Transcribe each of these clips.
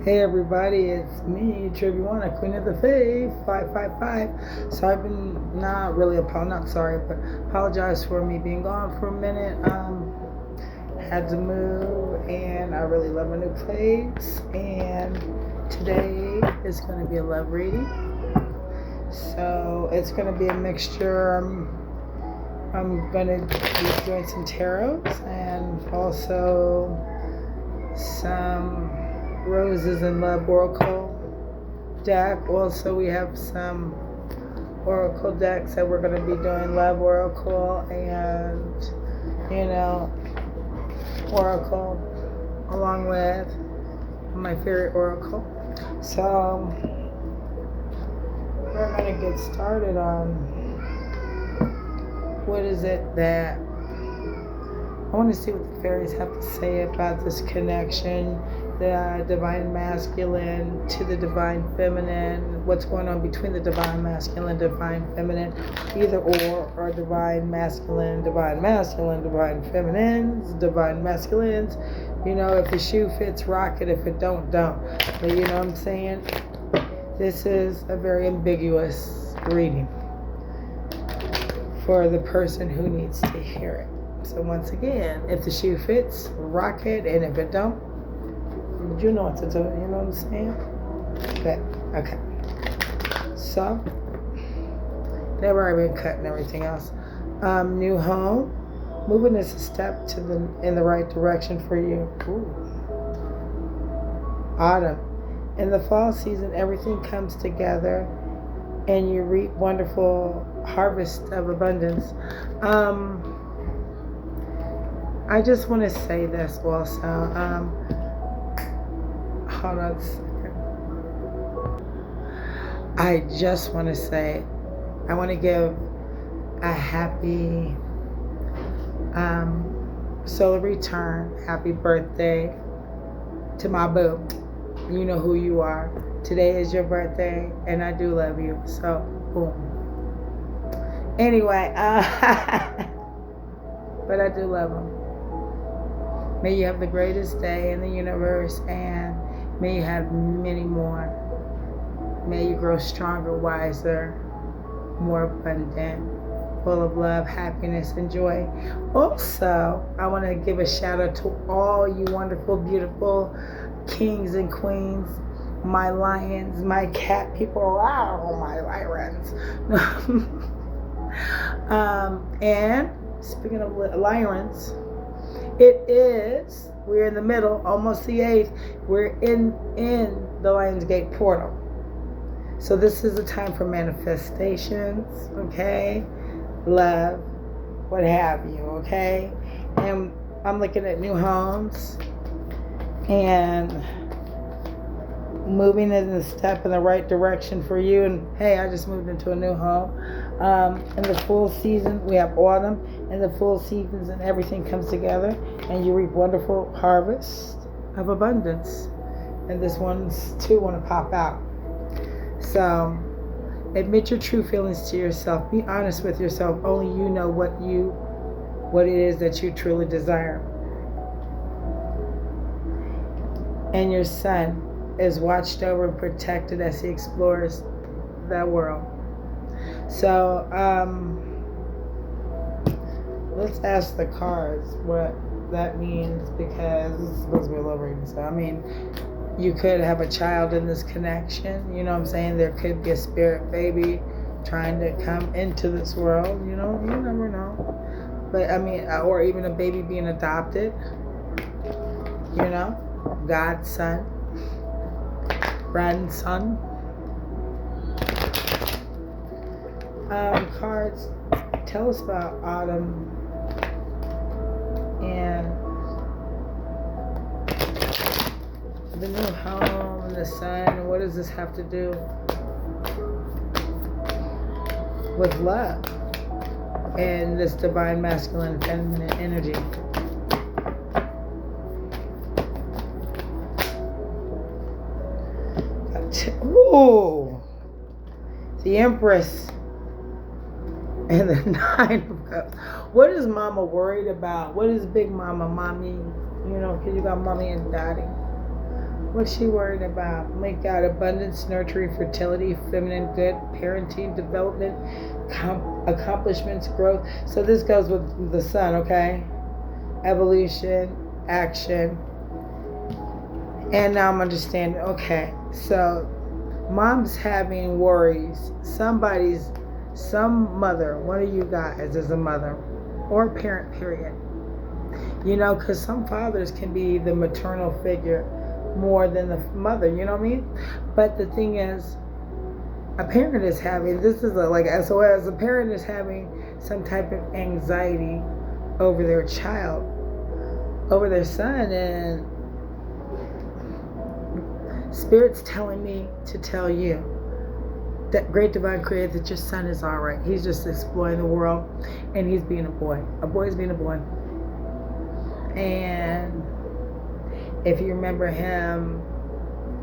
Hey everybody, it's me, Triviana, Queen of the Faith, 555. So I've been not really not sorry, but apologize for me being gone for a minute. Had to move, and I really love my new place. And today is going to be a love reading. So it's going to be a mixture. I'm going to be doing some tarots and also some Roses and Love Oracle deck. Also, we have some Oracle decks that we're going to be doing Love Oracle and, Oracle along with my favorite Oracle. So, we're going to get started on what is it that I want to see what the fairies have to say about this connection, the divine masculine to the divine feminine, what's going on between the divine masculine, divine feminine, either or divine masculine, divine feminines, divine masculines. If the shoe fits, rock it. If it don't. But you know what I'm saying? This is a very ambiguous reading for the person who needs to hear it. So once again, if the shoe fits, rock it, and if it don't, you know what to do. You know what I'm saying? Good. Okay. So they've already been cut and everything else. New home. Moving is a step in the right direction for you. Ooh. Autumn. In the fall season, everything comes together and you reap wonderful harvest of abundance. I just want to say this also. Hold on a second. I just want to say, I want to give a happy solar return, happy birthday to my boo. You know who you are. Today is your birthday, and I do love you. So, boom. Anyway, but I do love him. May you have the greatest day in the universe, and may you have many more. May you grow stronger, wiser, more abundant, full of love, happiness, and joy. Also, I want to give a shout out to all you wonderful, beautiful kings and queens, my lions, my cat people, wow, my lions. And speaking of lions, we're in the middle, almost the 8th. We're in the Lionsgate portal. So this is a time for manifestations, okay? Love, what have you, okay? And I'm looking at new homes and moving in a step in the right direction for you. And hey, I just moved into a new home. In the full season, we have autumn. In the full seasons, and everything comes together, and you reap wonderful harvest of abundance. And this one's too want to pop out. So, admit your true feelings to yourself. Be honest with yourself. Only you know what it is that you truly desire. And your son is watched over and protected as he explores that world. So, let's ask the cards what that means, because it's supposed to be a love reading. So, you could have a child in this connection. You know what I'm saying? There could be a spirit baby trying to come into this world. You never know. But, or even a baby being adopted. God's son, grandson. Cards, tell us about autumn and the new home and the sun. What does this have to do with love and this divine masculine and feminine energy? Ooh, the Empress and the 9 of Cups. What is Mama worried about? What is Big Mama, Mommy? Because you got Mommy and Daddy. What's she worried about? My God, abundance, nurturing, fertility, feminine good, parenting, development, accomplishments, growth. So this goes with the sun, okay? Evolution, action. And now I'm understanding, okay, so mom's having worries. Some mother, one of you guys is a mother or a parent, period. You know, because some fathers can be the maternal figure more than the mother, you know what I mean? But the thing is, a parent is having, this is like SOS, a parent is having some type of anxiety over their child, over their son, and Spirit's telling me to tell you that great divine creator, that your son is all right. He's just exploring the world, and he's being a boy. A boy is being a boy. And if you remember him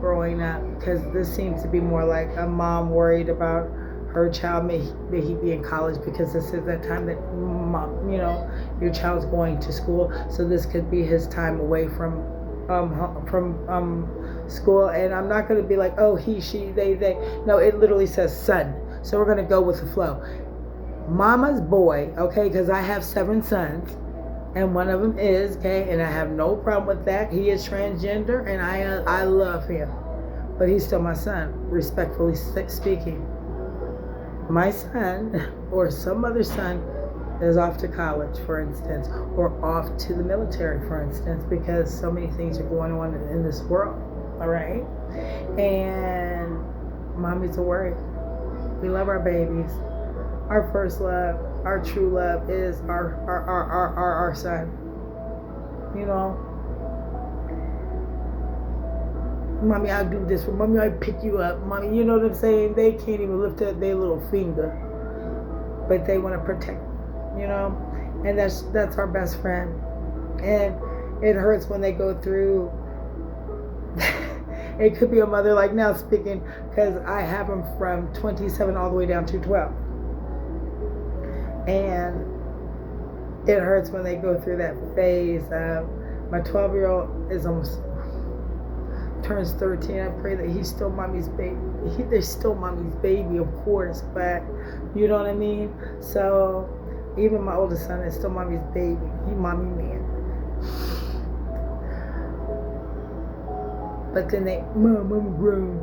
growing up, because this seems to be more like a mom worried about her child, may he be in college, because this is that time that mom, you know, your child's going to school, so this could be his time away from school. And I'm not going to be like, oh, he, she, they. No, it literally says son, so we're going to go with the flow. Mama's boy, okay, because I have 7 sons, and one of them is gay, and I have no problem with that. He is transgender, and I love him, but he's still my son, respectfully speaking. My son, or some other son, is off to college, for instance, or off to the military, for instance, because so many things are going on in this world, all right? And mommy's a worry. We love our babies. Our first love, our true love is our son. You know, mommy, I'll do this. Mommy, I'll pick you up. Mommy, you know what I'm saying? They can't even lift up their little finger, but they want to protect, you know, and that's our best friend. And it hurts when they go through. It could be a mother, like now speaking, because I have them from 27 all the way down to 12. And it hurts when they go through that phase of, my 12-year-old is almost, turns 13. I pray that he's still mommy's baby. They're still mommy's baby, of course, but you know what I mean? So even my oldest son is still mommy's baby. He mommy man. But then Mom, I'm grown.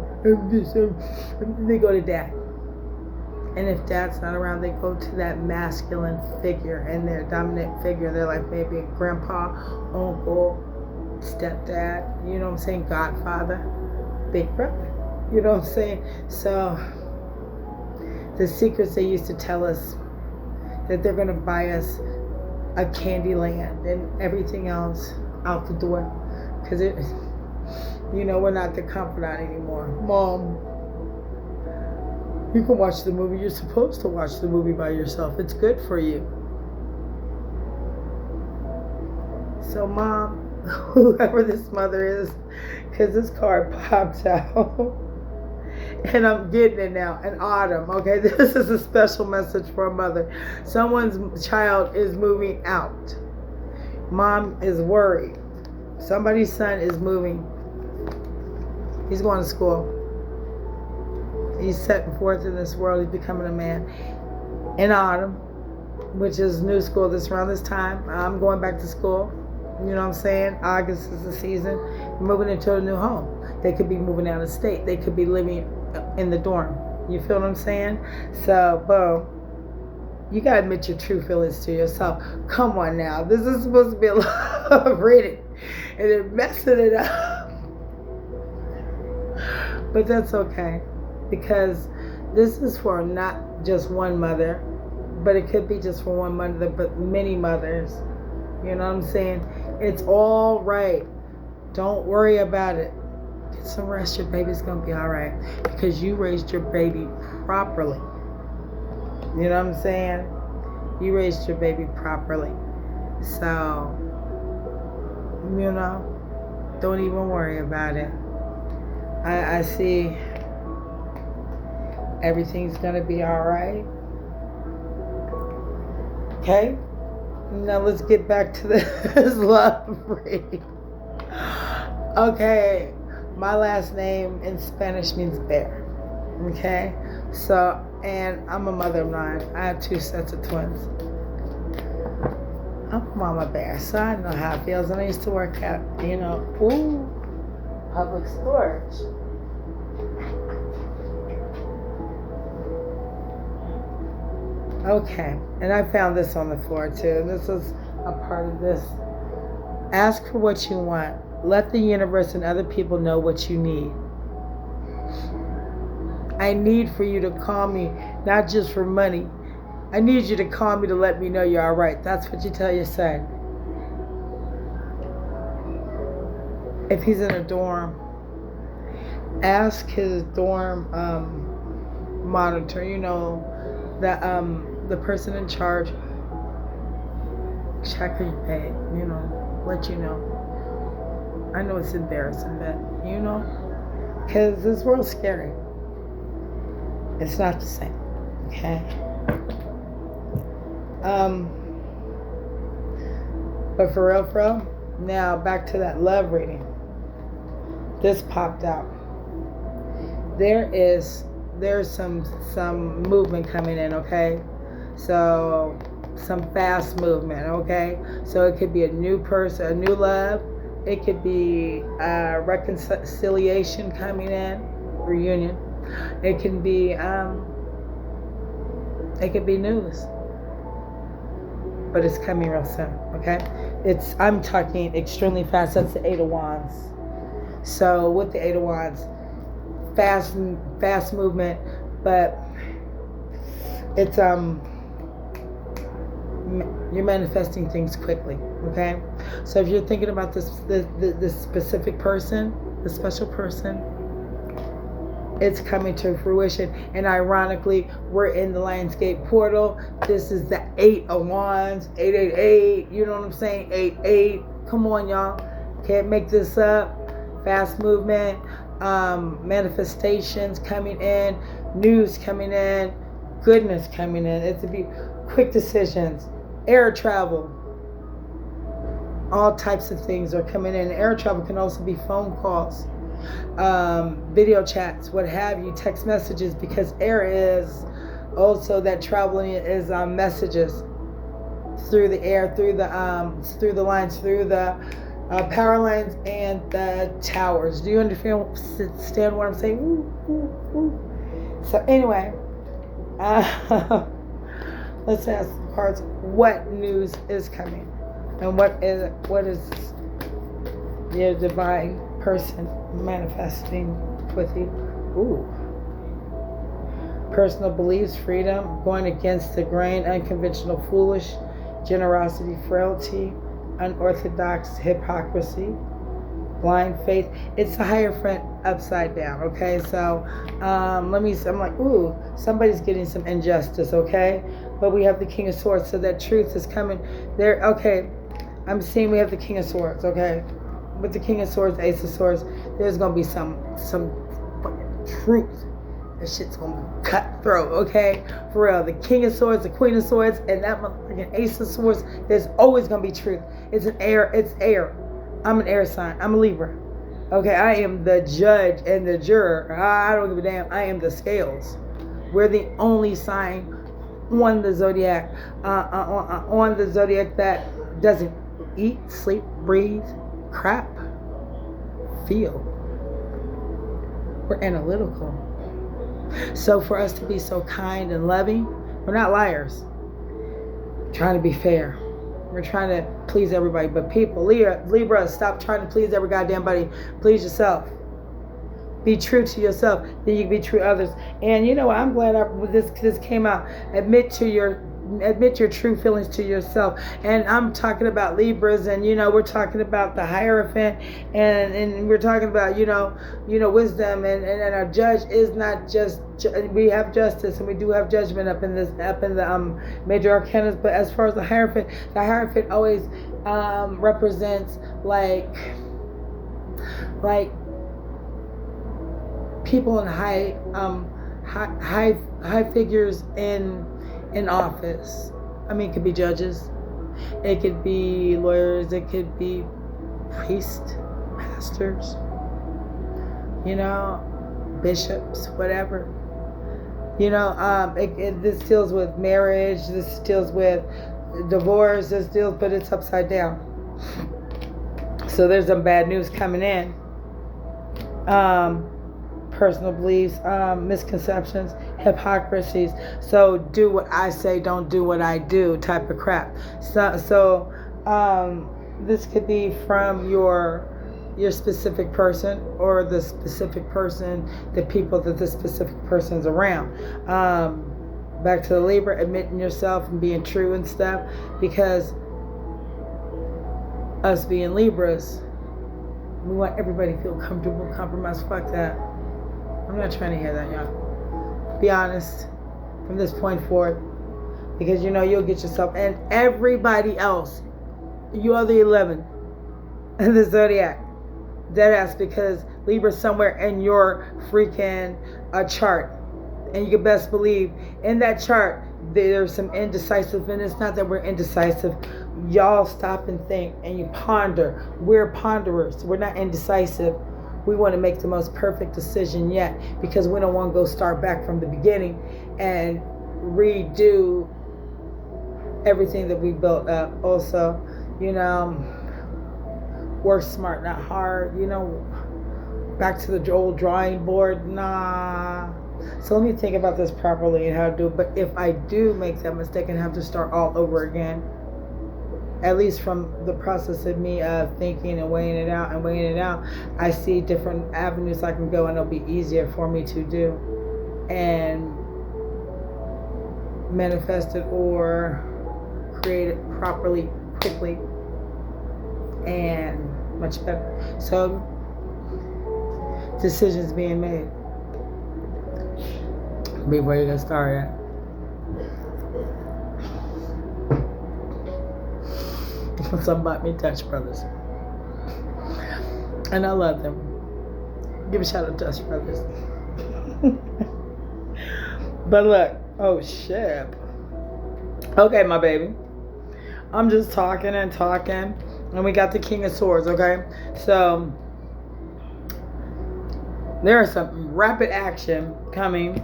They go to dad. And if dad's not around, they go to that masculine figure, and their dominant figure. They're like maybe grandpa, uncle, stepdad, you know what I'm saying, godfather, big brother, you know what I'm saying? So the secrets they used to tell us, that they're going to buy us a candy land and everything else out the door, because it, you know, we're not the confidant anymore. Mom, you can watch the movie. You're supposed to watch the movie by yourself. It's good for you. So mom, whoever this mother is, because this card popped out, and I'm getting it now, in autumn, okay? This is a special message for a mother. Someone's child is moving out. Mom is worried. Somebody's son is moving. He's going to school. He's setting forth in this world. He's becoming a man. In autumn, which is new school, this around this time, I'm going back to school. You know what I'm saying? August is the season. Moving into a new home. They could be moving out of state. They could be living in the dorm. You feel what I'm saying? So, boom. You gotta admit your true feelings to yourself. Come on now. This is supposed to be a love reading, and they're messing it up. But that's okay, because this is for not just one mother, but it could be just for one mother, but many mothers. You know what I'm saying? It's all right. Don't worry about it. Get some rest. Your baby's going to be all right, because you raised your baby properly. You know what I'm saying? You raised your baby properly. So, you know, don't even worry about it. I see everything's going to be all right. Okay? Now let's get back to this love reading. Okay, my last name in Spanish means bear. Okay? So, and I'm a mother of 9. I have 2 sets of twins. I'm a mama bear, so I know how it feels. And I used to work at, public storage. Okay, and I found this on the floor too. And this is a part of this. Ask for what you want. Let the universe and other people know what you need. I need for you to call me, not just for money. I need you to call me to let me know you're all right. That's what you tell your son. If he's in a dorm, ask his dorm monitor, the person in charge, check your pay, let you know. I know it's embarrassing, but because this world's scary. It's not the same, okay? But for real, now back to that love reading. This popped out. There's some movement coming in, okay? So some fast movement, okay? So it could be a new person, a new love. It could be reconciliation coming in, reunion. It can be news, but it's coming real soon. Okay, I'm talking extremely fast. That's the 8 of Wands. So with the 8 of Wands, fast movement, but it's you're manifesting things quickly. Okay, so if you're thinking about this specific person, the special person, it's coming to fruition. And ironically, we're in the Lionsgate portal. This is the 8 of Wands, 888. You know what I'm saying? 88. Come on, y'all. Can't make this up. Fast movement, manifestations coming in, news coming in, goodness coming in. It's to be quick decisions, air travel. All types of things are coming in. Air travel can also be phone calls, video chats, what have you, text messages, because air is also that traveling is messages through the air, through the lines, through the power lines and the towers. Do you understand what I'm saying? Ooh, ooh, ooh. So anyway, let's ask the cards what news is coming, and what is your divine person manifesting with you. Ooh. Personal beliefs, freedom, going against the grain, unconventional, foolish, generosity, frailty, unorthodox, hypocrisy, blind faith. It's the Hierophant upside down, okay? So I'm like, ooh, somebody's getting some injustice, okay? But we have the King of Swords, so that truth is coming there. Okay, I'm seeing we have the King of Swords, okay? With the King of Swords, Ace of Swords, there's gonna be some fucking truth. That shit's gonna be cutthroat, okay? For real. The King of Swords, the Queen of Swords, and that motherfucking Ace of Swords, there's always gonna be truth. It's air. I'm an air sign. I'm a Libra. Okay, I am the judge and the juror. I don't give a damn. I am the scales. We're the only sign on the zodiac, that doesn't eat, sleep, breathe, crap, feel. We're analytical. So for us to be so kind and loving, we're not liars. We're trying to be fair. We're trying to please everybody. But people, Libra, stop trying to please every goddamn body. Please yourself. Be true to yourself. Then you can be true to others. And you know what? I'm glad this came out. Admit your true feelings to yourself. And I'm talking about Libras, and we're talking about the Hierophant, and we're talking about wisdom, and our judge is not just we have justice, and we do have judgment up in the major arcana. But as far as the Hierophant always represents like people in high figures in office. I mean, it could be judges, it could be lawyers, it could be priests, pastors, you know, bishops, whatever. You know, this deals with marriage, this deals with divorce, but it's upside down. So there's some bad news coming in. Personal beliefs, misconceptions, hypocrisies. So do what I say, don't do what I do type of crap. So this could be from your specific person, or the specific person, the people that the specific person's around. Back to the Libra, admitting yourself and being true and stuff, because us being Libras, we want everybody to feel comfortable, compromised. Fuck that. I'm not trying to hear that, y'all. Be honest from this point forward, because you know you'll get yourself and everybody else. You are the 11 in the zodiac. Deadass, because Libra's somewhere in your freaking chart. And you can best believe in that chart there's some indecisive, and it's not that we're indecisive. Y'all stop and think and you ponder. We're ponderers. We're not indecisive. We want to make the most perfect decision yet, because we don't want to go start back from the beginning and redo everything that we built up. Also, you know, work smart, not hard. You know, back to the old drawing board. Nah. So let me think about this properly and how to do it. But if I do make that mistake and have to start all over again, at least from the process of me thinking and weighing it out, I see different avenues I can go, and it'll be easier for me to do and manifest it or create it properly, quickly, and much better. So decisions being made before you get started. Something about me Dutch brothers, and I love them. Give a shout out to Dutch brothers. But look, oh shit. Okay, my baby, I'm just talking, and we got the King of Swords. Okay, so there is some rapid action coming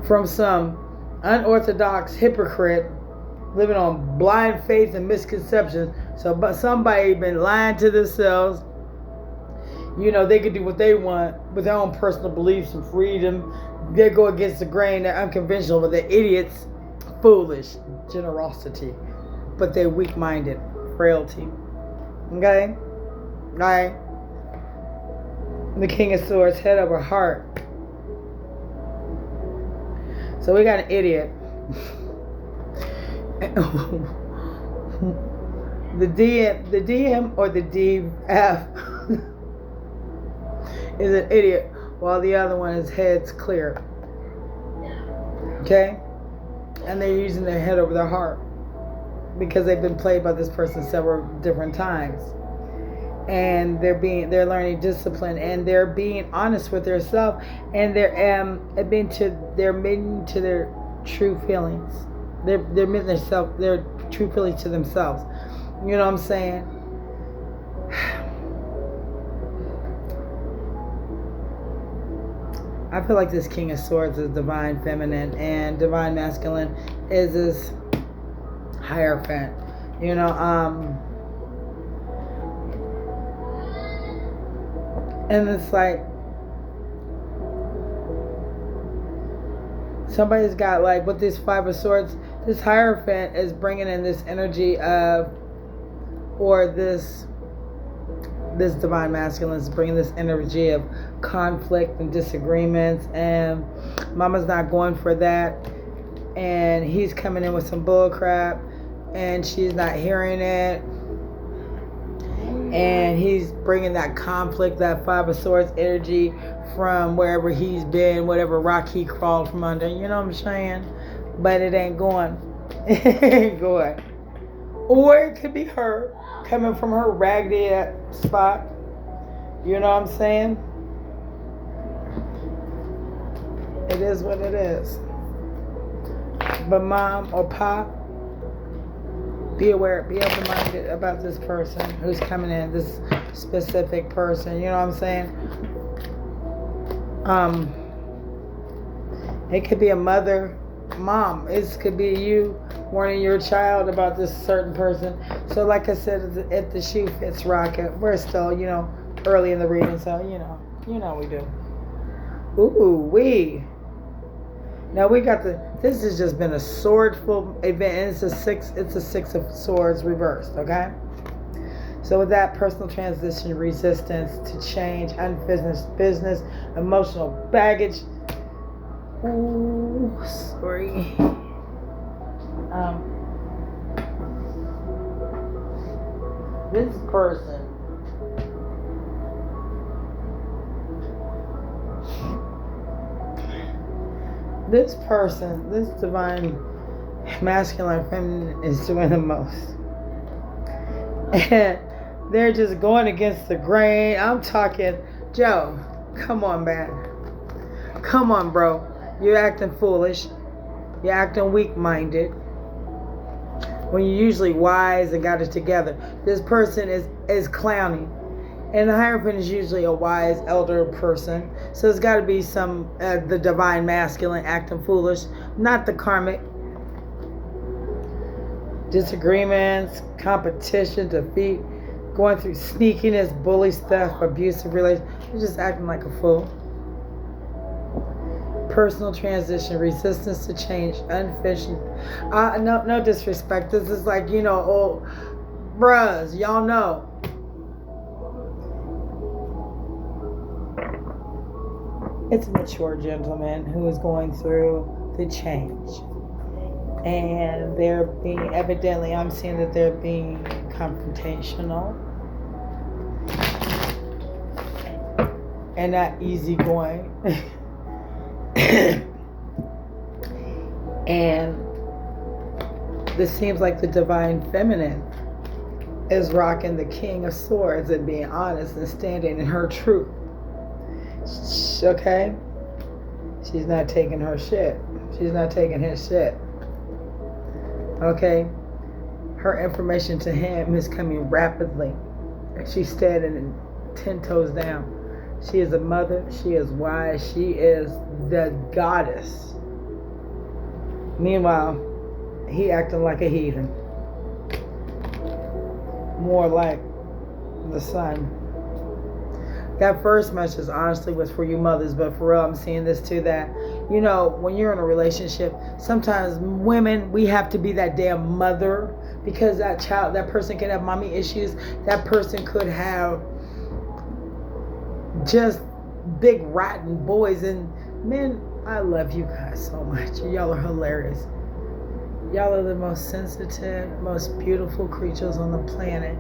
from some unorthodox hypocrite living on blind faith and misconceptions. So, but somebody been lying to themselves. You know, they could do what they want with their own personal beliefs and freedom. They go against the grain. They're unconventional, but they're idiots, foolish, generosity, but they're weak-minded, frailty. Okay? Right? The King of Swords, head over heart. So we got an idiot. The DM or the DF is an idiot, while the other one is head's clear. Okay? And they're using their head over their heart because they've been played by this person several different times. And they're learning discipline, and they're being honest with themselves, and they're admitting to their true feelings. They're admitting their true feelings to themselves. You know what I'm saying? I feel like this King of Swords is divine feminine, and divine masculine is this hierophant. You know, and it's like somebody's got, like, with this Five of Swords, this Hierophant is bringing in this energy of, or this divine masculine is bringing this energy of conflict and disagreements, and mama's not going for that, and he's coming in with some bull crap, and she's not hearing it, and he's bringing that conflict, that Five of Swords energy from wherever he's been, whatever rock he crawled from under, you know what I'm saying? But it ain't going. It ain't going. Or it could be her coming from her raggedy spot. You know what I'm saying? It is what it is. But mom or pop, Be aware, be open-minded about this person who's coming in, this specific person. You know what I'm saying? It could be a mother, mom. It could be you warning your child about this certain person. So like I said, if the shoe fits rocket, we're still, early in the reading, so we do. Ooh, we. Now we got this has just been a swordful event, and it's a six of swords reversed, okay? So with that, personal transition, resistance to change, unfinished business, emotional baggage. Ooh, sorry. This person this divine masculine feminine is doing the most. And they're just going against the grain. I'm talking, Joe, come on, man. Come on, bro. You're acting foolish. You're acting weak-minded. When you're usually wise and got it together. This person is clowning. And the Hierophant is usually a wise elder person. So it's got to be the divine masculine acting foolish, not the karmic. Disagreements, competition, defeat, going through sneakiness, bully stuff, abusive relations. You're just acting like a fool. Personal transition, resistance to change, unfinished. No disrespect. This is like, old bruhs, y'all know. It's a mature gentleman who is going through the change. And they're being, evidently, I'm seeing that they're being confrontational. And not easygoing. And this seems like the divine feminine is rocking the King of Swords and being honest and standing in her truth. Okay? She's not taking her shit. She's not taking his shit. Okay? Her information to him is coming rapidly. She's standing 10 toes down. She is a mother. She is wise. She is the goddess. Meanwhile, he acting like a heathen. More like the sun. That first message honestly was for you mothers, but for real, I'm seeing this too, that, when you're in a relationship, sometimes women, we have to be that damn mother, because that person can have mommy issues. That person could have just big rotten boys. And men, I love you guys so much. Y'all are hilarious. Y'all are the most sensitive, most beautiful creatures on the planet.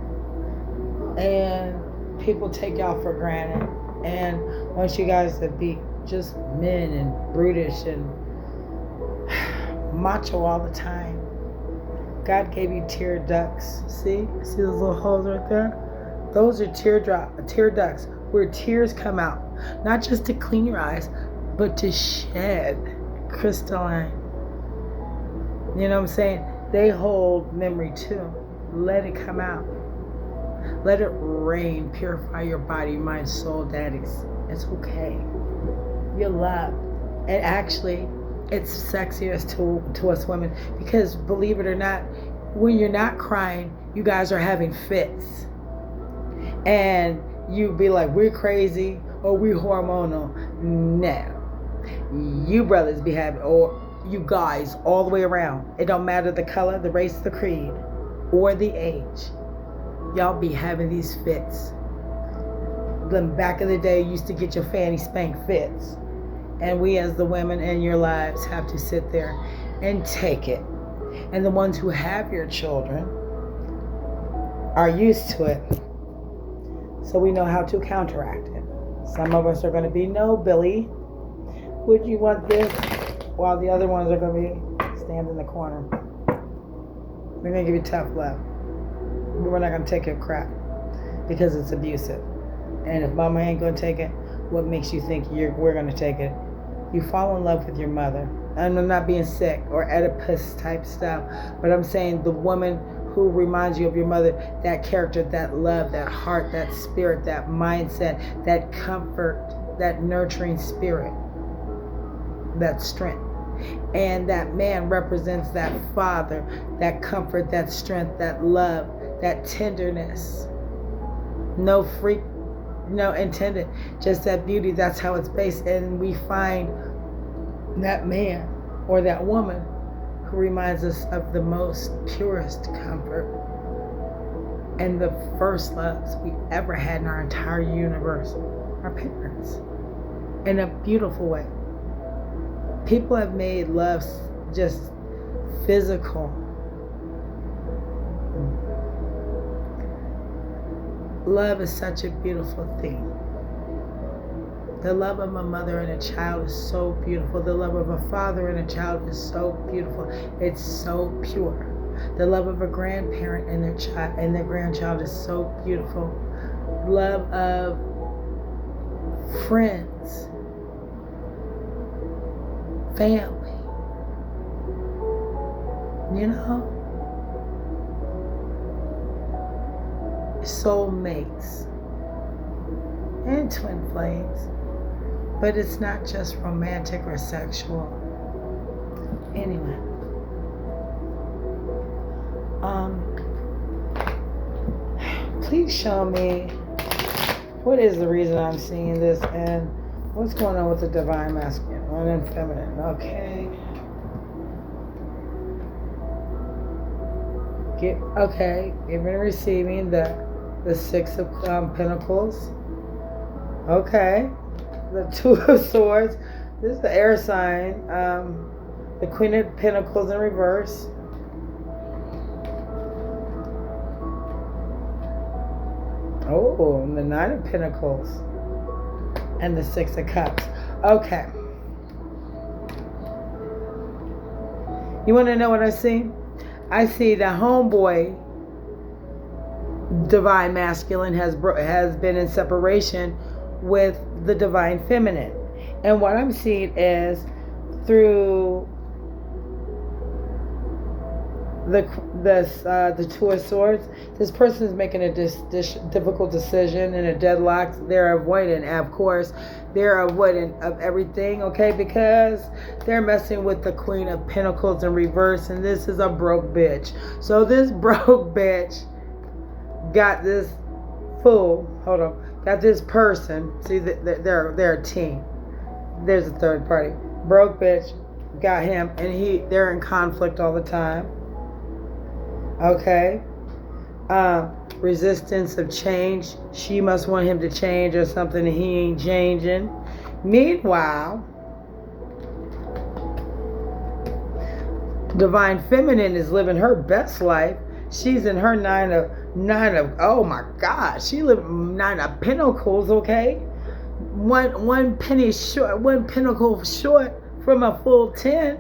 And people take y'all for granted and want you guys to be just men and brutish and macho all the time. God gave you tear ducts. See those little holes right there? Those are tear ducts where tears come out, not just to clean your eyes, but to shed crystalline. You know what I'm saying? They hold memory too. Let it come out. Let it rain, purify your body, mind, soul, daddies. It's okay. You're loved. And actually, it's sexiest to us women, because believe it or not, when you're not crying, you guys are having fits. And you be like, we're crazy or we hormonal. No. You brothers be having, or you guys all the way around. It don't matter the color, the race, the creed, or the age. Y'all be having these fits. Then back in the day, you used to get your fanny spank fits. And we as the women in your lives have to sit there and take it. And the ones who have your children are used to it. So we know how to counteract it. Some of us are going to be, no, Billy, would you want this? While the other ones are going to be stand in the corner. We're going to give you tough love. We're not going to take your crap because it's abusive. And if mama ain't going to take it, what makes you think we're going to take it? You fall in love with your mother. And I'm not being sick or Oedipus type stuff, but I'm saying the woman who reminds you of your mother, that character, that love, that heart, that spirit, that mindset, that comfort, that nurturing spirit, that strength. And that man represents that father, that comfort, that strength, that love, that tenderness. No freak, no intended, just that beauty. That's how it's based. And we find that man or that woman who reminds us of the most purest comfort and the first loves we ever had in our entire universe, our parents, in a beautiful way. People have made love just physical. Love is such a beautiful thing. The love of a mother and a child is so beautiful. The love of a father and a child is so beautiful. It's so pure. The love of a grandparent and their child and their grandchild is so beautiful. Love of friends, family, you know, soulmates, and twin flames. But it's not just romantic or sexual. Anyway, please show me what is the reason I'm seeing this and what's going on with the divine masculine and feminine. Okay. Giving and receiving the Six of Pentacles. Okay. The Two of Swords. This is the air sign. The Queen of Pentacles in reverse. Oh, and the Nine of Pentacles. And the Six of Cups. Okay. You want to know what I see? I see the homeboy, divine masculine, has been in separation with the divine feminine. And what I'm seeing is through the Two of Swords, this person is making a difficult decision and a deadlock. They're avoiding, of course, they're avoiding of everything, okay, because they're messing with the Queen of Pentacles in reverse, and this is a broke bitch. So this broke bitch got this fool, got this person, see, they're a team. There's a third party. Broke bitch got him, and they're in conflict all the time. Okay. Resistance of change. She must want him to change or something, and he ain't changing. Meanwhile, divine feminine is living her best life. She's in her nine of oh my God, she living Nine of Pentacles, okay? One penny short, one pentacle short from a full 10.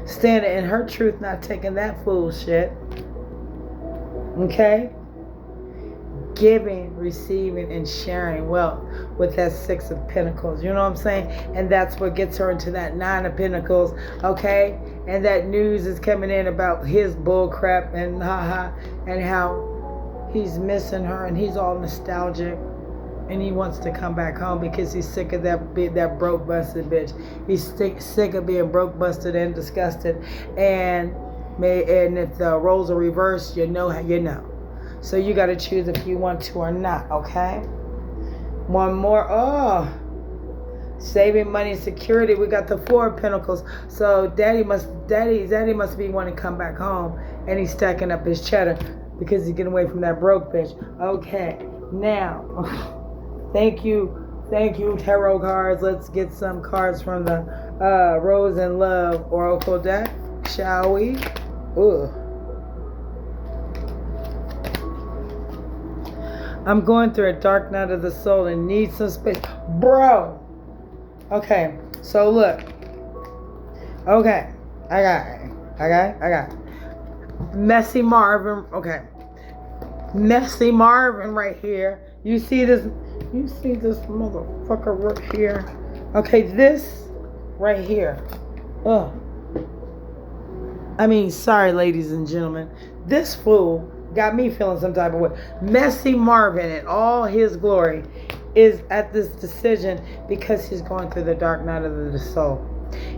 Standing in her truth, not taking that fool shit. Okay? Giving, receiving, and sharing wealth with that Six of Pentacles. You know what I'm saying? And that's what gets her into that Nine of Pentacles. Okay? And that news is coming in about his bull crap and and how he's missing her and he's all nostalgic. And he wants to come back home because he's sick of that broke, busted bitch. He's sick of being broke, busted, and disgusted. And if the roles are reversed, you know how you know. So you got to choose if you want to or not, okay? One more. Oh, saving money and security. We got the Four of Pentacles. So daddy must be wanting to come back home, and he's stacking up his cheddar because he's getting away from that broke bitch. Okay, now. Thank you, tarot cards. Let's get some cards from the Rose and Love Oracle deck, shall we? Ugh. I'm going through a dark night of the soul and need some space. Bro! Okay, so look. Okay, I got it. Messy Marvin, okay. Messy Marvin right here. You see this motherfucker right here? Okay, this right here. Ugh. I mean, sorry, ladies and gentlemen. This fool got me feeling some type of way. Messy Marvin in all his glory is at this decision because he's going through the dark night of the soul.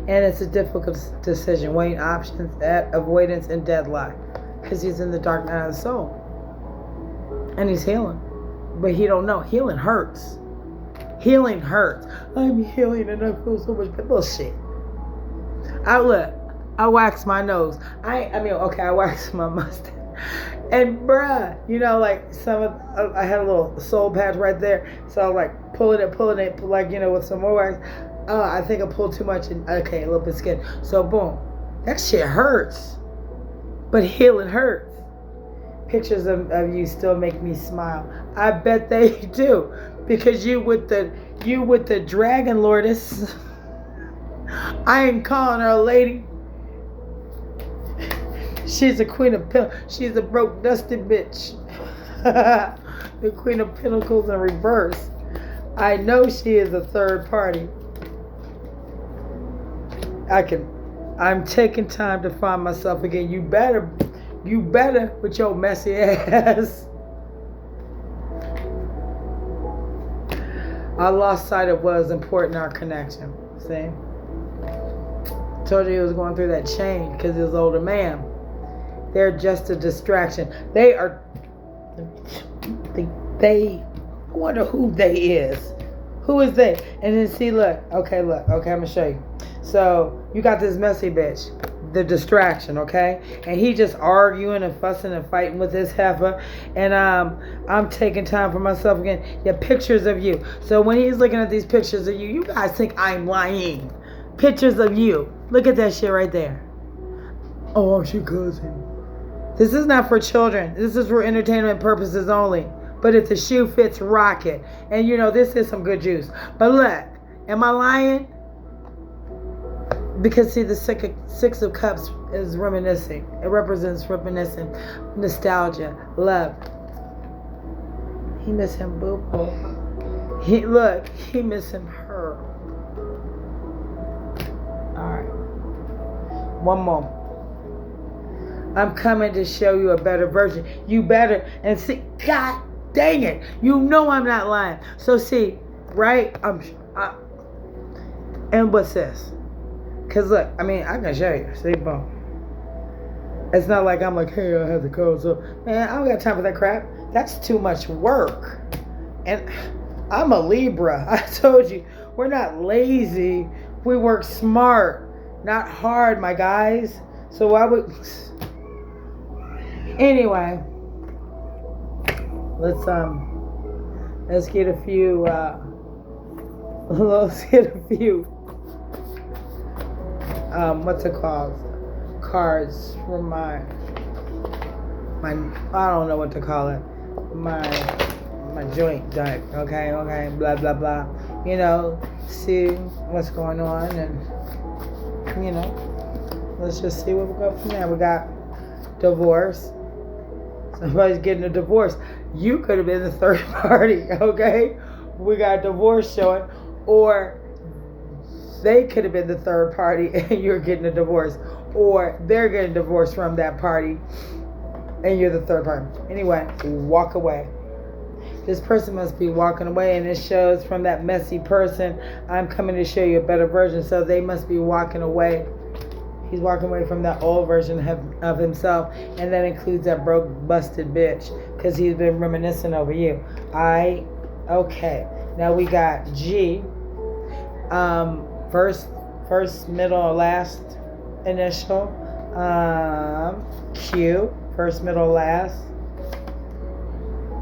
And it's a difficult decision, weighing options, avoidance, and deadlock. Because he's in the dark night of the soul. And he's healing. But he don't know. Healing hurts. Healing hurts. I'm healing and I feel so much better. Bullshit. I wax my nose. I wax my mustache. And bruh, like I had a little soul patch right there. So I was like pulling it, like, with some more wax. I think I pulled too much and a little bit of skin. So boom. That shit hurts. But healing hurts. Pictures of you still make me smile. I bet they do. Because you with the dragon lordess. I ain't calling her a lady. She's a queen of she's a broke, dusty bitch. The queen of pentacles in reverse. I know she is a third party. I'm taking time to find myself again. You better with your messy ass. I lost sight of what was important in our connection. See? Told you he was going through that change because he was an older man. They're just a distraction. I wonder who they is. Who is they? And then see, look, I'm gonna show you. So you got this messy bitch, the distraction, okay? And he just arguing and fussing and fighting with his heifer. And I'm taking time for myself again. Yeah, pictures of you. So when he's looking at these pictures of you, you guys think I'm lying. Pictures of you. Look at that shit right there. Oh, she cousin. This is not for children. This is for entertainment purposes only. But if the shoe fits, rock it. And this is some good juice. But look, am I lying? Because see, the Six of Cups is reminiscing. It represents reminiscing, nostalgia, love. He miss him, boo boo. He missing her. All right. One more. I'm coming to show you a better version. You better and see. God dang it! You know I'm not lying. So see, right? And what's this? Cause look, I can show you. See, boom. It's not like I'm like, hey, I have the code. So man, I don't got time for that crap. That's too much work. And I'm a Libra. I told you, we're not lazy. We work smart, not hard, my guys. So why would? Anyway, let's get a few what's it called? Cards from my I don't know what to call it. My joint deck. Okay, blah blah blah. See what's going on, and let's just see what we go from there. We got divorce. Somebody's getting a divorce. You could have been the third party, okay? We got divorce showing. Or they could have been the third party and you're getting a divorce. Or they're getting divorced from that party and you're the third party. Anyway, walk away. This person must be walking away, and it shows from that messy person, I'm coming to show you a better version. So they must be walking away. He's walking away from that old version of himself, and that includes that broke, busted bitch, because he's been reminiscing over you. Okay. Now we got G. First, middle, or last initial. Q. First, middle, last.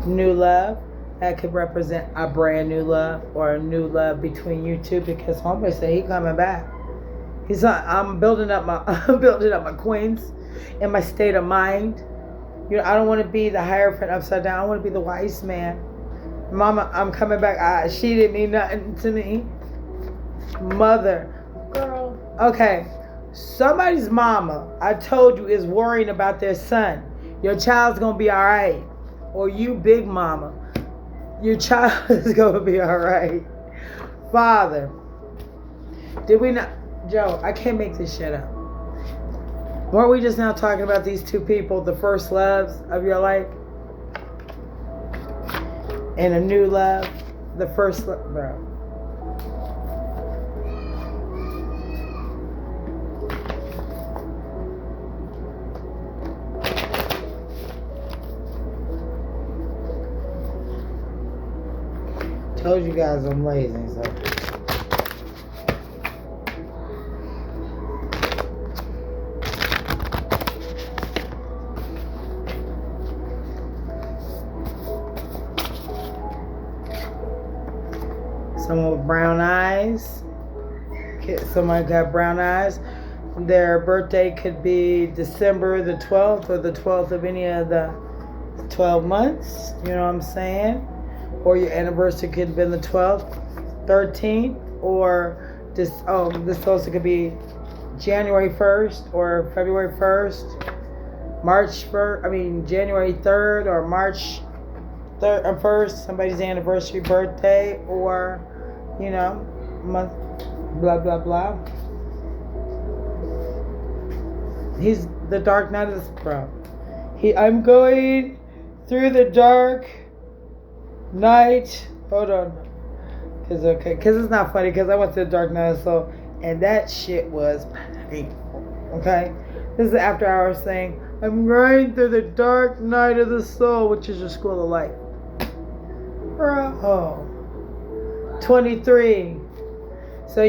New love. That could represent a brand new love or a new love between you two, because homeboy said he coming back. He's like, I'm building up my queens in my state of mind. I don't want to be the Hierophant upside down. I want to be the wise man. Mama, I'm coming back. She didn't mean nothing to me. Mother. Girl. Okay. Somebody's mama, I told you, is worrying about their son. Your child's going to be all right. Or you, big mama. Your child is going to be all right. Father. Did we not? Joe, I can't make this shit up. Weren't we just now talking about these two people, the first loves of your life? And a new love? The first love, bro. Told you guys I'm lazy, so. Someone with brown eyes. Someone got brown eyes. Their birthday could be December the 12th or the 12th of any of the 12 months. You know what I'm saying? Or your anniversary could have been the 12th, 13th, or this also could be January 1st or February 1st, January 3rd or March 1st, somebody's anniversary, birthday, or, month, blah, blah, blah. He's the dark night of this, bro. I'm going through the dark night. Hold on. Cause it's not funny, because I went to the dark night of the soul, and that shit was painful. Okay? This is after hours saying, I'm going through the dark night of the soul, which is your school of life. Bro. 23. So,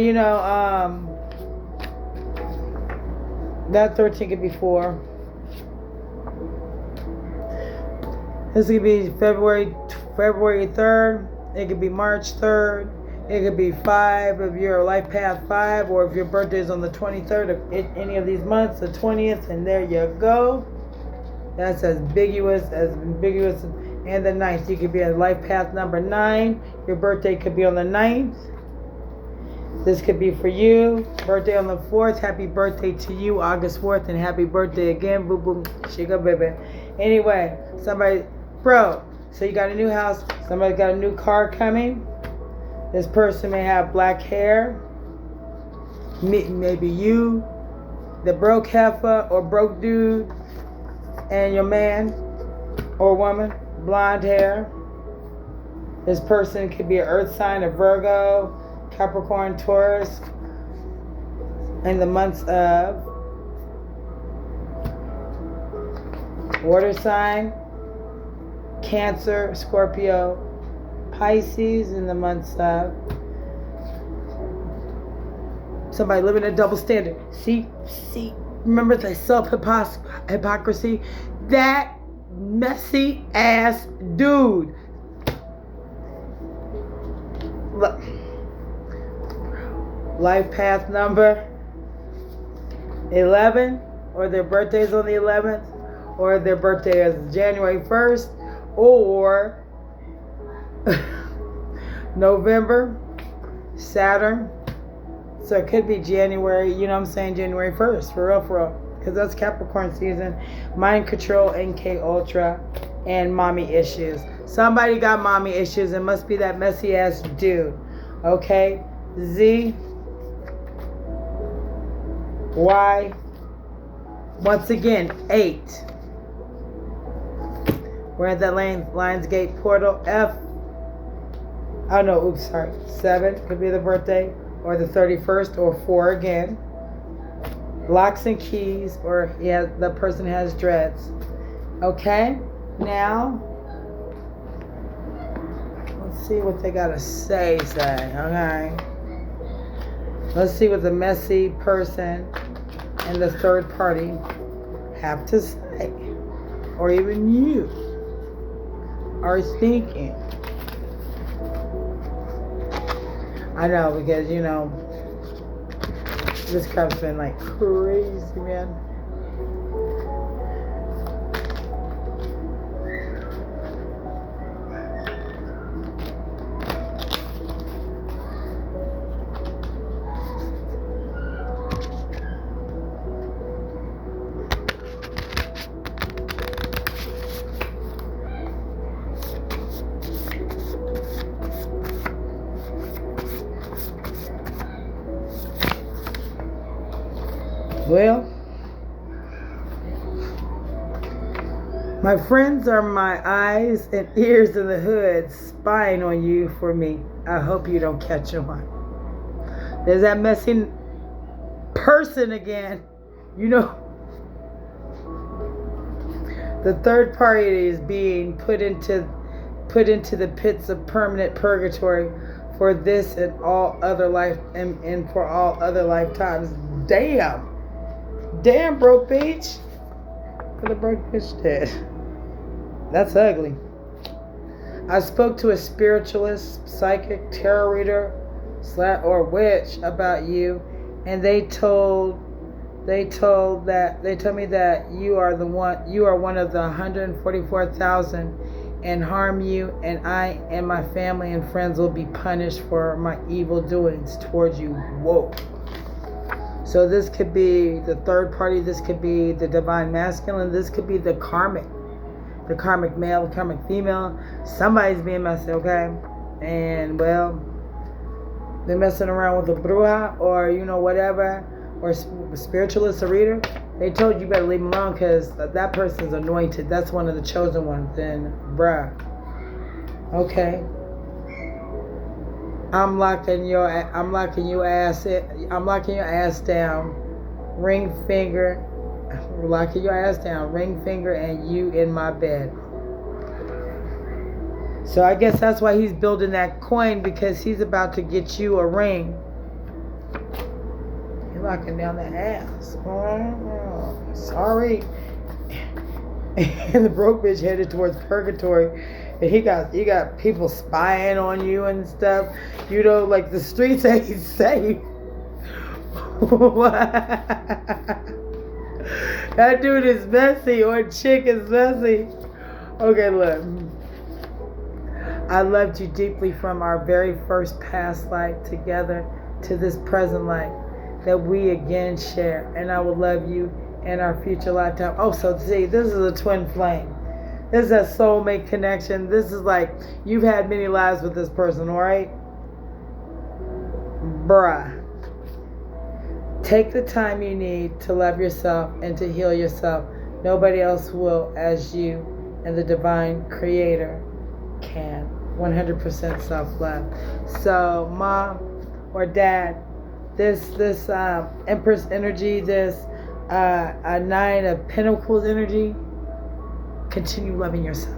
that 13 could be 4. This could be February 3rd. It could be March 3rd. It could be 5 if you're life path 5, or if your birthday is on the 23rd of any of these months, the 20th, and there you go. That's as ambiguous. And the 9th, you could be at life path number 9. Your birthday could be on the 9th. This could be for you. Birthday on the 4th. Happy birthday to you, August 4th, and happy birthday again. Boom, boom, shika, baby. Anyway, bro, so you got a new house. Somebody got a new car coming. This person may have black hair. Maybe you, the broke heifer or broke dude, and your man or woman, blonde hair. This person could be an earth sign, a Virgo, Capricorn, Taurus, in the months of water sign, Cancer, Scorpio, Pisces, in the months of somebody living a double standard. See, remember the self-hypocrisy? That messy ass dude. Look. Life path number 11, or their birthday's on the 11th, or their birthday is January 1st, or November, Saturn. So it could be January, January 1st, for real, because that's Capricorn season, mind control, NK Ultra, and mommy issues. Somebody got mommy issues. It must be that messy ass dude. Okay? Z, Y, once again, 8. We're at that Lionsgate portal. F, 7 could be the birthday, or the 31st, or 4 again. Locks and keys, or the person has dreads. Okay? Now, let's see what they gotta say. Okay? Let's see what the messy person and the third party have to say, or even you are thinking. I know, because this crap's been like crazy, man. Well, my friends are my eyes and ears in the hood spying on you for me. I hope you don't catch on. There's that messy person again. You know, the third party is being put into the pits of permanent purgatory for this and all other life and for all other lifetimes. Damn, broke bitch. For the broke bitch dead. That's ugly. I spoke to a spiritualist, psychic, tarot reader, or witch about you, and they told me that you are one of the 144,000 and harm you, and I and my family and friends will be punished for my evil doings towards you. Whoa. So this could be the third party, this could be the divine masculine, this could be the karmic male, the karmic female. Somebody's being messy, okay? And well, they're messing around with a bruja or whatever, or spiritualist or reader. They told you better leave them alone because that person's anointed. That's one of the chosen ones. Then, bruh. Okay. I'm locking your ass down. Ring finger. Locking your ass down. Ring finger and you in my bed. So I guess that's why he's building that coin, because he's about to get you a ring. He's locking down the ass. Oh, sorry. And the broke bitch headed towards purgatory. And he got people spying on you and stuff. Like the streets ain't safe. That dude is messy, or chick is messy. Okay, look. I loved you deeply from our very first past life together to this present life that we again share. And I will love you in our future lifetime. Oh, so see, this is a twin flame. This is a soulmate connection. This is like you've had many lives with this person, all right? Bruh. Take the time you need to love yourself and to heal yourself. Nobody else will as you and the divine creator can. 100% self-love. So, mom or dad, this Empress energy, this a Nine of Pentacles energy, continue loving yourself.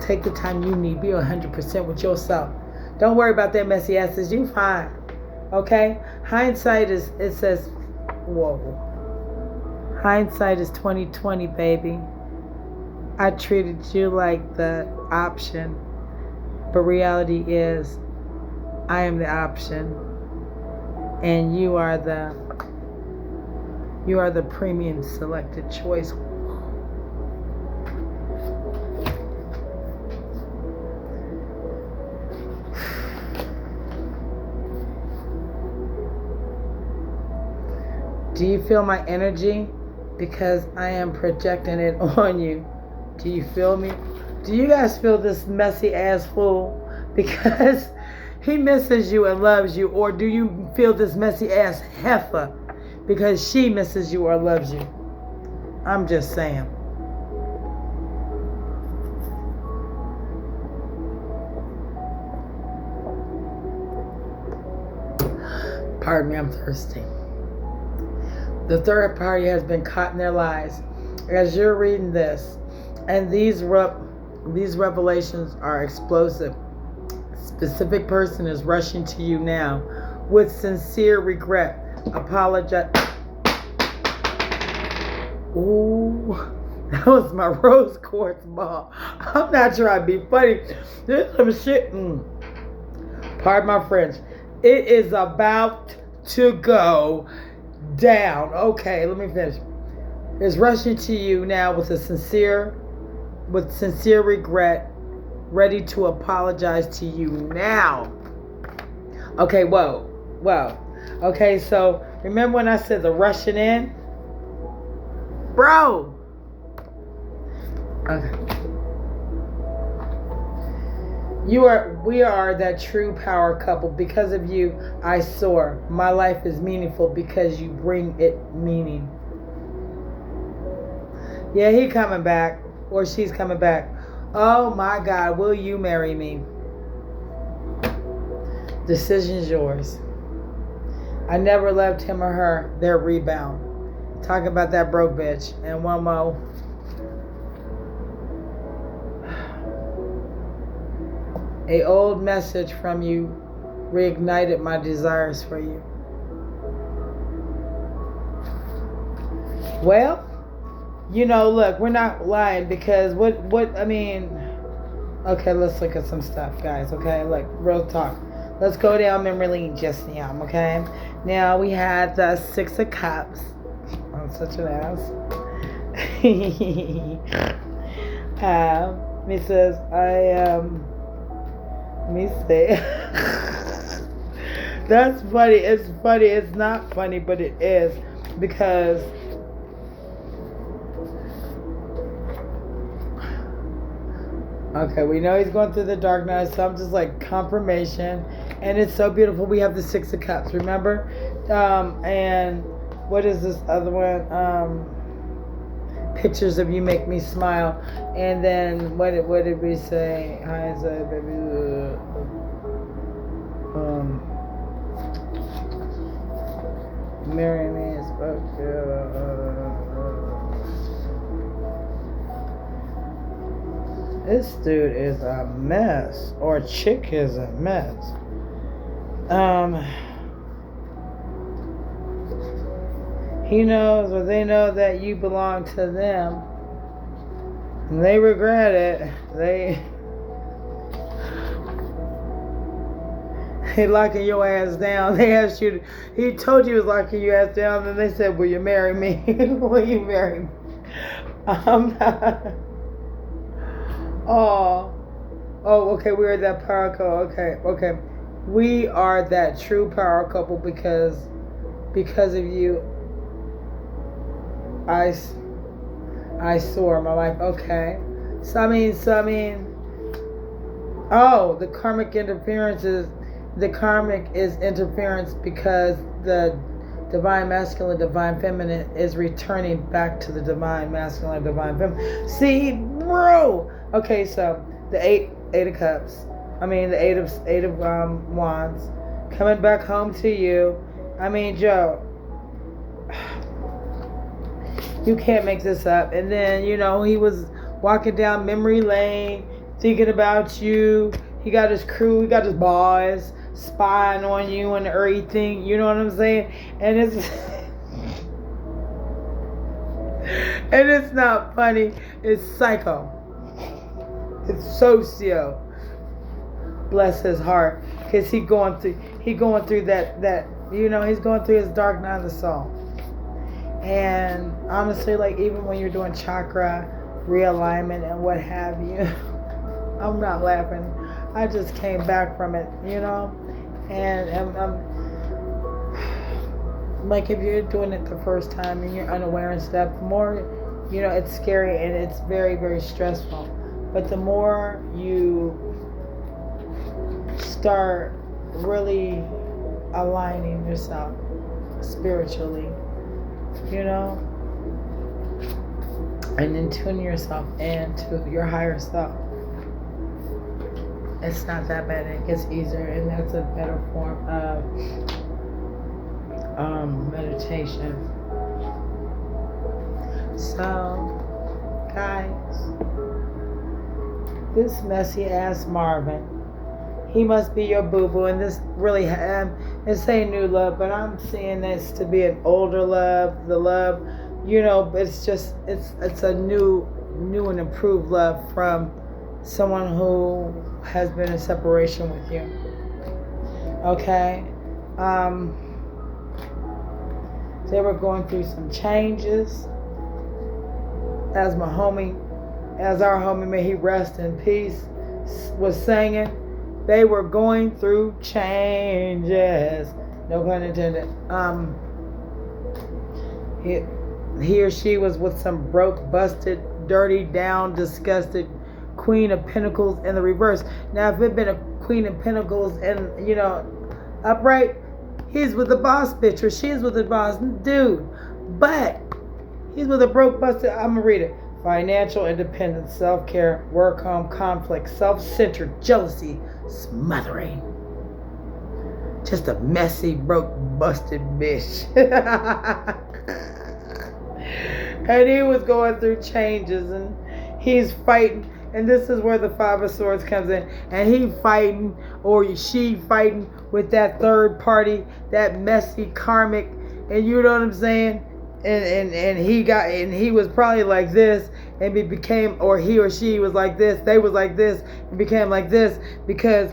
Take the time you need. Be 100% with yourself. Don't worry about that messy asses. You fine. Okay? Hindsight is, it says, whoa. Hindsight is 20/20, baby. I treated you like the option, but reality is I am the option, and you are the premium selected choice. Do you feel my energy? Because I am projecting it on you. Do you feel me? Do you guys feel this messy ass fool? Because he misses you and loves you. Or do you feel this messy ass heifer because she misses you or loves you? I'm just saying. Pardon me, I'm thirsty. The third party has been caught in their lies. As you're reading this, and these revelations are explosive. Specific person is rushing to you now with sincere regret. Apologize. Ooh, that was my rose quartz ball. I'm not trying to be funny. There's some shit. Pardon my French. It is about to go down. Okay, let me finish. Is rushing to you now with sincere regret, ready to apologize to you now. Okay, whoa. Okay, so remember when I said the rushing in? Bro. Okay. We are that true power couple. Because of you, I soar. My life is meaningful because you bring it meaning. Yeah, he coming back. Or she's coming back. Oh my God, will you marry me? Decision's yours. I never left him or her. Their rebound. Talk about that broke bitch. And one more. A old message from you reignited my desires for you. Well, you know, look, we're not lying because I mean, okay, let's look at some stuff, guys, okay? Look, real talk. Let's go down memory lane just now, okay? Now, we had the Six of Cups. I'm such an ass. He says, let me say. That's funny. It's funny. It's not funny, but it is. Because okay, we know he's going through the dark night, so I'm just like confirmation. And it's so beautiful. We have the Six of Cups, remember? And what is this other one? Pictures of you make me smile. And then what did we say? Hi, baby. Marry me is this dude is a mess, or chick is a mess. He knows, or they know, that you belong to them. And they regret it. They locking your ass down. They asked you, he told you he was locking your ass down, and they said, will you marry me? Will you marry me? Oh, okay, we are that power couple. Okay. We are that true power couple because of you, I soar my life. Okay. So I mean, oh, the karmic is interference because the divine masculine, divine feminine is returning back to the divine masculine, divine feminine. See, bro. Okay, so the eight of cups. I mean, the eight of wands coming back home to you. I mean, Joe, you can't make this up. And then, you know, he was walking down memory lane, thinking about you. He got his crew, he got his boys spying on you and everything. You know what I'm saying? And it's and it's not funny. It's psycho. It's socio. Bless his heart, because he going through that you know, he's going through his dark night of the soul. And honestly, like, even when you're doing chakra realignment and what have you, I'm not laughing. I just came back from it, you know. And I'm like, if you're doing it the first time and you're unaware and stuff, more, you know, it's scary and it's very, very stressful. But the more you start really aligning yourself spiritually, you know, and then tuning yourself into your higher self, it's not that bad. It gets easier, and that's a better form of meditation. So, guys, this messy ass Marvin, he must be your boo-boo, and this really, it's saying new love, but I'm seeing this to be an older love, the love, you know, it's just, it's a new and improved love from someone who has been in separation with you. Okay? They were going through some changes. As our homie, may he rest in peace, was singing, they were going through changes. No pun intended. He or she was with some broke, busted, dirty, down, disgusted, Queen of Pentacles in the reverse. Now, if it had been a Queen of Pentacles and, you know, upright, he's with the boss bitch or she's with the boss dude. But he's with a broke busted, I'm going to read it. Financial independence, self-care, work home, conflict, self-centered, jealousy, smothering. Just a messy, broke, busted bitch. And he was going through changes and he's fighting. And this is where the Five of Swords comes in. And he fighting, or she fighting with that third party, that messy karmic. And you know what I'm saying? And he was probably like this, and it became, or he or she was like this, they was like this, and became like this because,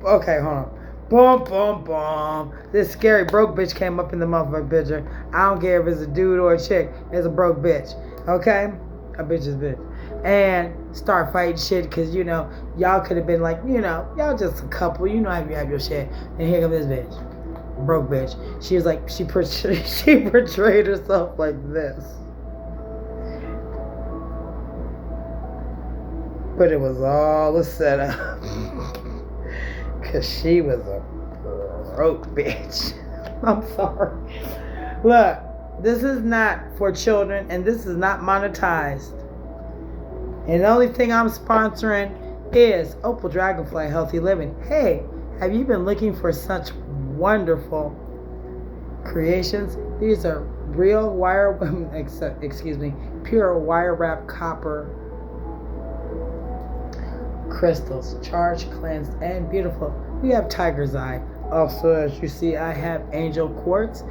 okay, hold on. Boom, boom, boom. This scary broke bitch came up in the motherfucking picture. I don't care if it's a dude or a chick. It's a broke bitch. Okay? A bitch is bitch. And start fighting shit because, you know, y'all could have been like, you know, y'all just a couple. You know how you have your shit. And here comes this bitch. Broke bitch. She was like, she portrayed herself like this. But it was all a setup. Because she was a broke bitch. I'm sorry. Look, this is not for children and this is not monetized. And the only thing I'm sponsoring is Opal Dragonfly Healthy Living. Hey, have you been looking for such wonderful creations? These are real pure wire wrap copper crystals, charged, cleansed, and beautiful. We have tiger's eye. Also, as you see, I have angel quartz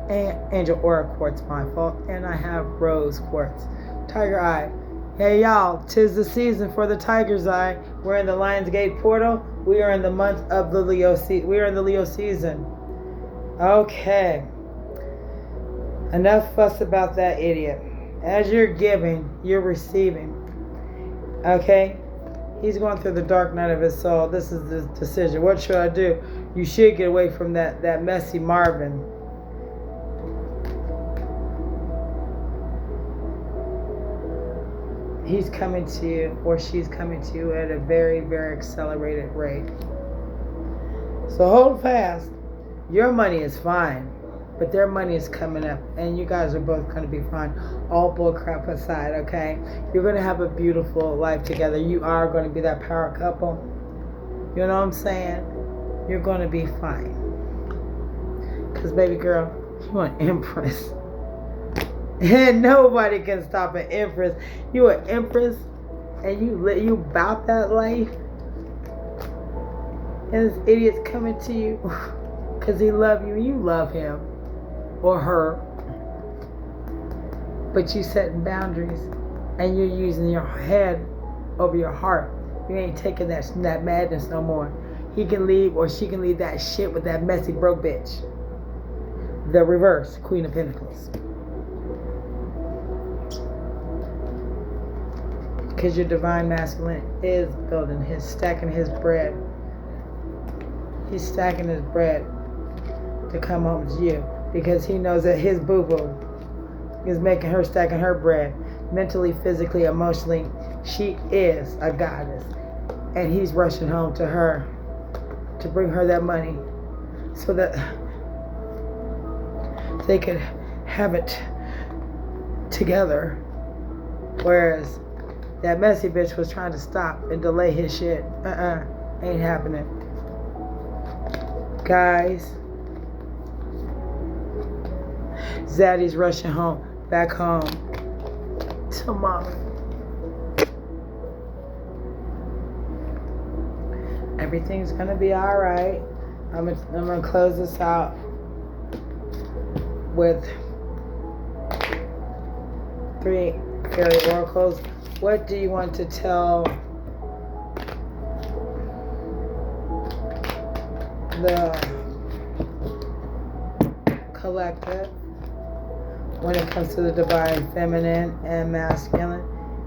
and angel aura quartz, my fault, and I have rose quartz. Tiger eye. Hey y'all, 'tis the season for the tiger's eye. We're in the Lionsgate portal. We are in the month of the Leo season. We are in the Leo season. Okay. Enough fuss about that idiot. As you're giving, you're receiving. Okay? He's going through the dark night of his soul. This is the decision. What should I do? You should get away from that messy Marvin. He's coming to you, or she's coming to you at a very, very accelerated rate. So hold fast. Your money is fine, but their money is coming up, and you guys are both going to be fine. All bullcrap aside, okay? You're going to have a beautiful life together. You are going to be that power couple. You know what I'm saying? You're going to be fine. Because, baby girl, you an empress. And nobody can stop an empress. You an empress, and you about that life. And this idiot's coming to you because he love you and you love him or her. But you setting boundaries and you're using your head over your heart. You ain't taking that madness no more. He can leave or she can leave that shit with that messy broke bitch. The reverse, Queen of Pentacles. Because your divine masculine is building stacking his bread. He's stacking his bread to come home to you because he knows that his boo-boo is making her stacking her bread. Mentally, physically, emotionally, she is a goddess. And he's rushing home to her to bring her that money so that they could have it together. Whereas that messy bitch was trying to stop and delay his shit. Ain't happening. Guys, Zaddy's rushing home, back home to mom. Everything's gonna be alright. I'm gonna close this out with 3 fairy oracles. What do you want to tell the collective when it comes to the divine feminine and masculine?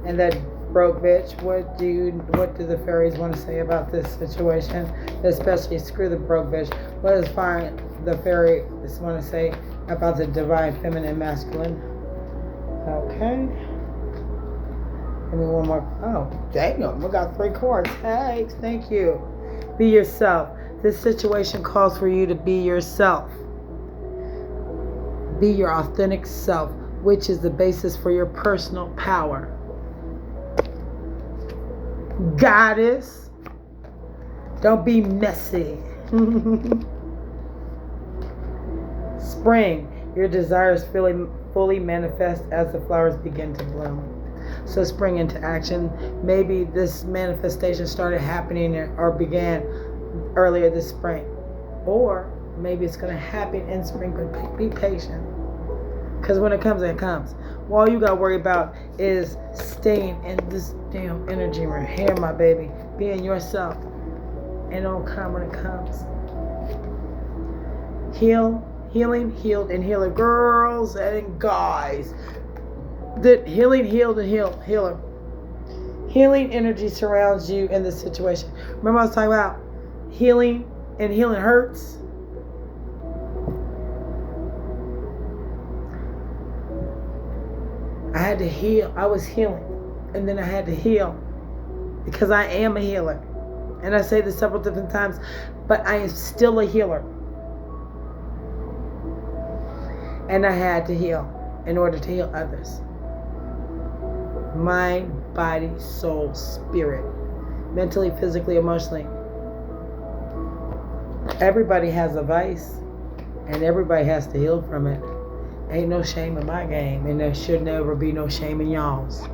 And that broke bitch, what do the fairies want to say about this situation? Especially screw the broke bitch. What does the fairy want to say about the divine feminine and masculine? Okay. Give me one more. Oh, damn. We got 3 cards. Hey, thank you. Be yourself. This situation calls for you to be yourself. Be your authentic self, which is the basis for your personal power. Goddess, don't be messy. Spring, your desires fully manifest as the flowers begin to bloom. So spring into action. Maybe this manifestation started happening or began earlier this spring. Or maybe it's going to happen in spring, but be patient. Because when it comes, it comes. All you got to worry about is staying in this damn energy right here, my baby. Being yourself. And it'll come when it comes. Healing, healed, and healer. Girls and guys. That healing, healed, and healer. Healing energy surrounds you in this situation. Remember I was talking about healing, and healing hurts. I had to heal. I was healing. And then I had to heal. Because I am a healer. And I say this several different times. But I am still a healer. And I had to heal in order to heal others. Mind, body, soul, spirit. Mentally, physically, emotionally. Everybody has a vice. And everybody has to heal from it. Ain't no shame in my game. And there should never be no shame in y'all's.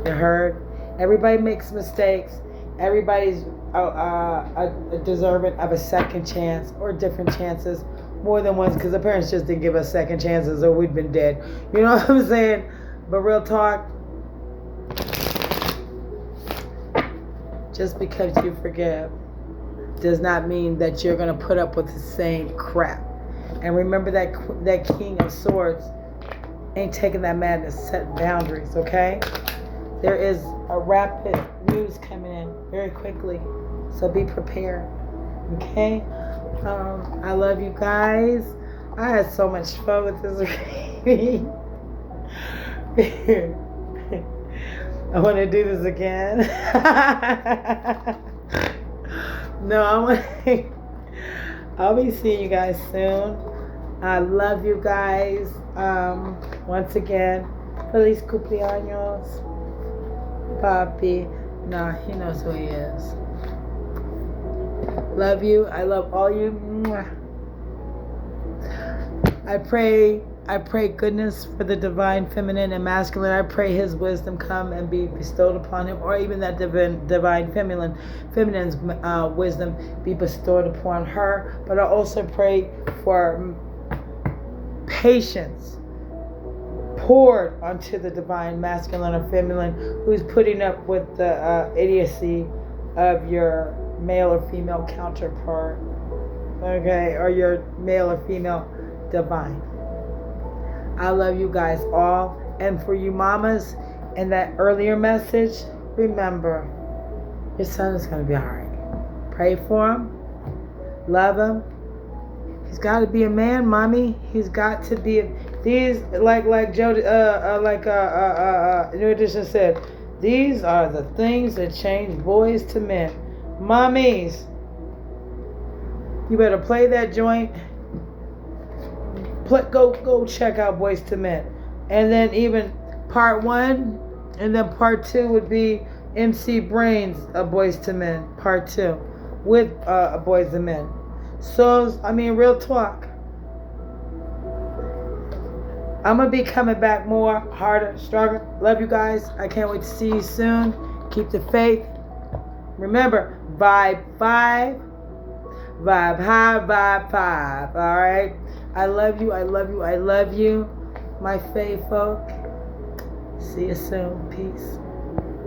You heard? Everybody makes mistakes. Everybody's deserving of a second chance or different chances. More than once, because the parents just didn't give us second chances or we'd been dead. You know what I'm saying? But real talk, just because you forgive does not mean that you're going to put up with the same crap. And remember that King of Swords ain't taking that madness. Set boundaries, okay? There is a rapid news coming in very quickly. So be prepared, okay? I love you guys. I had so much fun with this reading. I want to do this again. No, I'll be seeing you guys soon. I love you guys. Once again, feliz cumpleaños, papi. Nah, he knows who he is. Love you. I love all you. I pray goodness for the divine feminine and masculine. I pray his wisdom come and be bestowed upon him, or even that divine feminine's wisdom be bestowed upon her. But I also pray for patience poured onto the divine masculine or feminine who's putting up with the idiocy of your male or female counterpart, okay, or your male or female divine. I love you guys all. And for you mamas, in that earlier message, remember, your son is going to be all right. Pray for him. Love him. He's got to be a man, mommy. He's got to be these, like Joe, New Edition said, these are the things that change boys to men. Mommies, you better play that joint. Go check out Boys to Men. And then even part 1 and then part 2 would be MC Brains of Boys to Men, part 2 with Boys to Men. So, I mean, real talk. I'm going to be coming back more, harder, stronger. Love you guys. I can't wait to see you soon. Keep the faith. Remember, vibe 5, vibe high, vibe 5. All right? I love you. I love you. I love you. My faith folk. See you soon. Peace.